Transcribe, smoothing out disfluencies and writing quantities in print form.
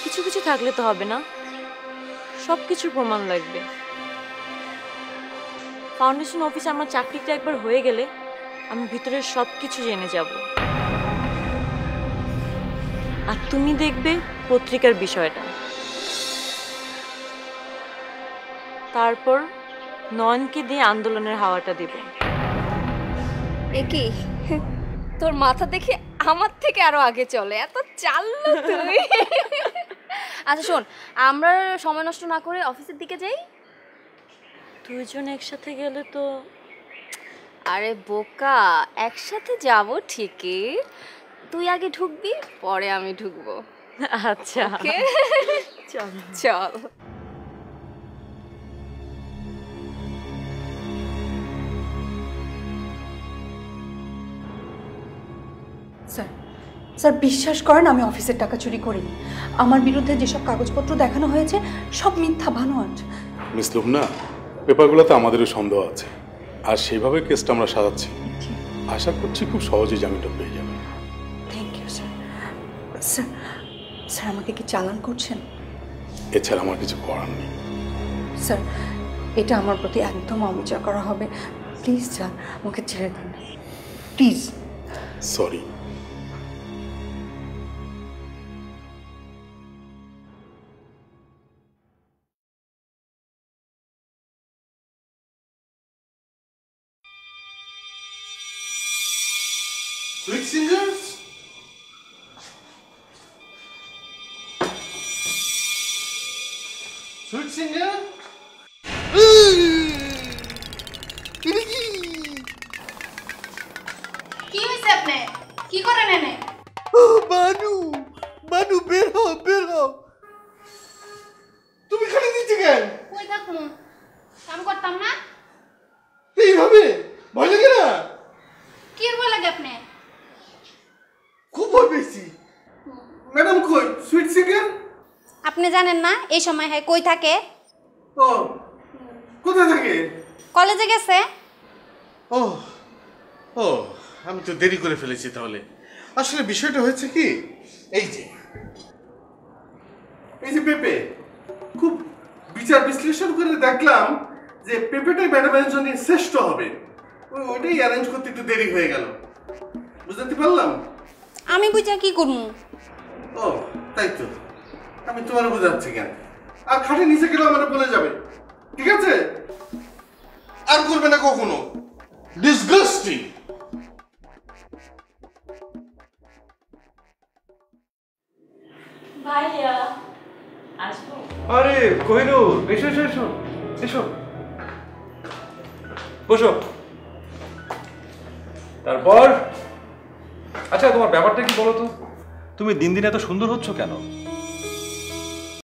কিছু কিছু থাকলে তো হবে না, সব কিছু প্রমাণ লাগবে। ফাউন্ডেশন অফিসে আমার চাকরিটা একবার হয়ে গেলে আমি ভিতরের সব কিছু জেনে যাব। আর তুমি দেখবে পত্রিকার বিষয়টা, তারপর নয়নকে দিয়ে আন্দোলনের হাওয়াটা দেব। কি তোর মাথা দেখে আমার থেকে আরো আগে চলে, এত চাল্লু তুই। আচ্ছা শোন, আমরা সময় নষ্ট না করে অফিসের দিকে যাই। দুইজন একসাথে গেলে তো। আরে বোকা, একসাথে যাব ঠিকই, তুই আগে ঢুকবি পরে আমি ঢুকবো। আচ্ছা ওকে চল চল। স্যার স্যার বিশ্বাস করেন আমি অফিসের টাকা চুরি করিনি। আমার বিরুদ্ধে যেসব কাগজপত্র দেখানো হয়েছে সব মিথ্যা বানোয়াট। মিস লুবনা, পেপারগুলোতে আমাদেরও সন্দেহ আছে, আর সেইভাবে কেসটা আমরা সাজাচ্ছি। আশা করছি খুব সহজেই জামিনটা পেয়ে যাবে। Thank you sir. Sir sir আমাকে কি চালান করছেন? এছাড়া আমার কিছু করার নেই। স্যার এটা আমার প্রতি একদম অবিচার করা হবে, প্লিজ স্যার আমাকে ছেড়ে দিন please. Sorry. Sweet singers? Sweet singer? কি হইছে আপনি? কি করেন এনে? বানু বানু বের হও বের হও। তুমি খালি দিচ্ছি কেন? কই থাকুন? কাম করতাম না? এইভাবে ভয় লাগে না? কি ভয় লাগে আপনি? খুব ভয় পেয়েছি। ম্যাডাম কই সুইট সিঙ্গার? আপনি জানেন না এই সময় হ্যাঁ কই থাকে? ও কোথায় থাকে? কলেজে গেছে। ও ও আমি তো দেরি করে ফেলেছি তাহলে। আসলে বিষয়টা হয়েছে কি, এই যে পেঁপে, খুব বিচার বিশ্লেষণ করে দেখলাম যে পেঁপেটাই ম্যাডামের জন্য শ্রেষ্ঠ হবে। ওইটাই অ্যারেঞ্জ করতে একটু দেরি হয়ে গেল, বুঝতে পারলাম। আমি বুঝা কি করবো? ও তাই তো, আমি তোমার বোঝাচ্ছি কেন। আর খাটে নিচে গেলে আমার বলে যাবে, ঠিক আছে? আর করবে না কখনো। ডিসগাস্টিং। ভাইয়া আসবো? আরে কোহিনূর, এসো এসো এসো এসো, বসো। তারপর আচ্ছা, তোমার ব্যাপারটা কি বলো তো? তুমি দিন দিন এত সুন্দর হচ্ছ কেন?